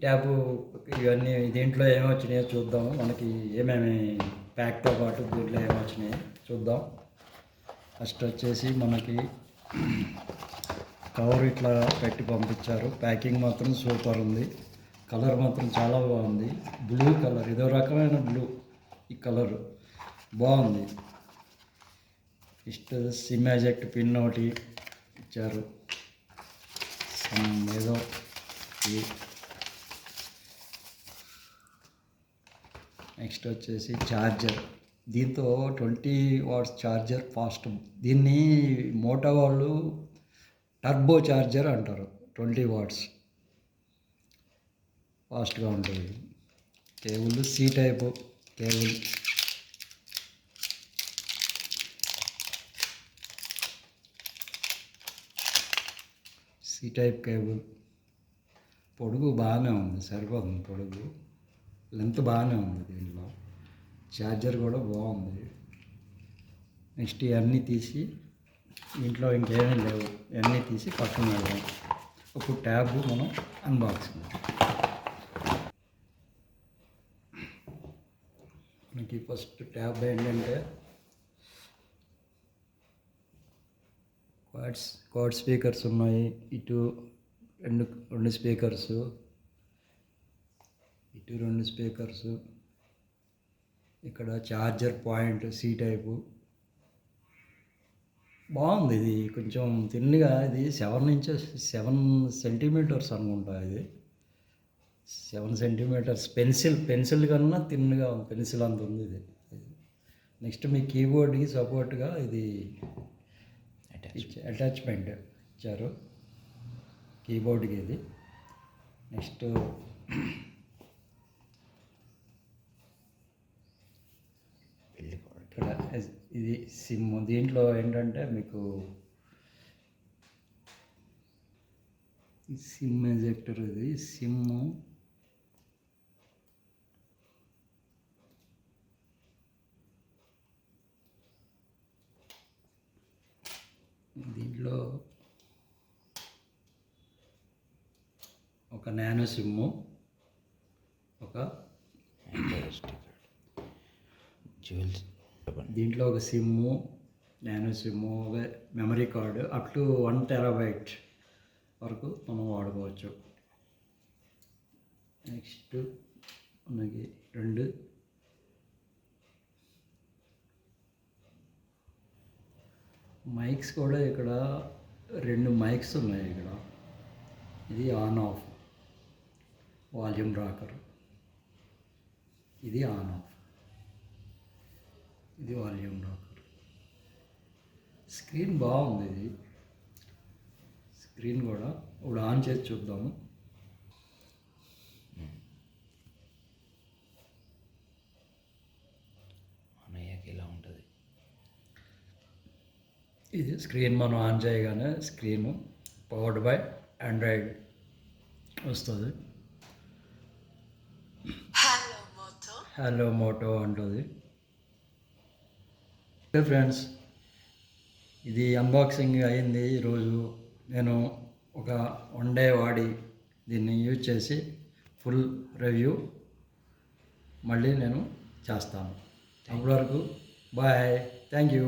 Tab ఇవన్నీ దీంట్లో ఏమి వచ్చినాయో చూద్దాం. మనకి ఏమేమి ప్యాక్తో పాటు దీంట్లో ఏమి వచ్చినాయో చూద్దాం. ఫస్ట్ వచ్చేసి మనకి కవర్ ఇట్లా పెట్టి పంపించారు. ప్యాకింగ్ మాత్రం సూపర్ ఉంది. కలర్ మాత్రం చాలా బాగుంది. బ్లూ కలర్, ఇదో రకమైన బ్లూ. ఈ కలర్ బాగుంది. నెక్స్ట్ సిమ్ ఎజెక్ట్ పిన్ ఒకటి ఇచ్చారు. ఏదో నెక్స్ట్ వచ్చేసి ఛార్జర్. దీంతో 20 వాట్స్ ఛార్జర్ ఫాస్ట్. దీన్ని మోటో వాళ్ళు టర్బో ఛార్జర్ అంటారు. 20 వాట్స్ ఫాస్ట్గా ఉంటుంది. Cable C type cable. C type cable. పొడుగు బాగానే ఉంది, సరిపోతుంది పొడుగు. లెంత్ బాగానే ఉంది దీనిలో. ఛార్జర్ కూడా బాగుంది. నెక్స్ట్ ఇవన్నీ తీసి, ఇంట్లో ఇంకేమీ లేవు, ఇవన్నీ తీసి పక్కన పెడదాం. ఒక ట్యాబ్ మనం అన్బాక్సింగ్. మనకి ఫస్ట్ ట్యాబ్ ఏంటంటే క్వాడ్ స్పీకర్స్ ఉన్నాయి. ఇటు రెండు స్పీకర్స్, ఇటు రెండు స్పీకర్స్. ఇక్కడ ఛార్జర్ పాయింట్ సి టైపు. బాగుంది. ఇది కొంచెం తిన్నగా, ఇది 7 సెంటీమీటర్స్ అనుకుంటా. ఇది 7 సెంటీమీటర్స్. పెన్సిల్ కన్నా తిన్నగా ఉంది. పెన్సిల్ అంత ఉంది ఇది. నెక్స్ట్ మీ కీబోర్డ్కి సపోర్ట్గా ఇది అటాచ్మెంట్ ఇచ్చారు కీబోర్డ్కి. ఇది నెక్స్ట్ ఇక్కడ ఇది సిమ్. దీంట్లో ఏంటంటే మీకు సిమ్ ఎజెక్టర్. ఇది సిమ్. దీంట్లో ఒక నానో సిమ్ము, ఒక దీంట్లో ఒక సిమ్ము, నానో సిమ్ము, ఒక memory card up to 1 TB వరకు మనం వాడుకోవచ్చు. నెక్స్ట్ మనకి 2 మైక్స్ కూడా. ఇక్కడ 2 మైక్స్ ఉన్నాయి ఇక్కడ. ఇది ఆన్ ఆఫ్ వాల్యూమ్ రాకర్. ఇది ఆన్ ఆఫ్, ఇది వాల్యూమ్ రాకర్. స్క్రీన్ బాగుంది. ఇది స్క్రీన్ కూడా ఇప్పుడు ఆన్ చేసి చూద్దాము. ఇలా ఉంటుంది ఇది స్క్రీన్. మనం ఆన్ చేయగానే స్క్రీను పవర్డ్ బై ఆండ్రాయిడ్ వస్తుంది. హలో మోటో అంటుంది. ఓకే ఫ్రెండ్స్, ఇది అన్బాక్సింగ్ అయింది ఈరోజు. నేను ఒక 1 డే వాడి దీన్ని యూజ్ చేసి ఫుల్ రివ్యూ మళ్ళీ నేను చేస్తాను. అప్పటి వరకు బాయ్. Thank you.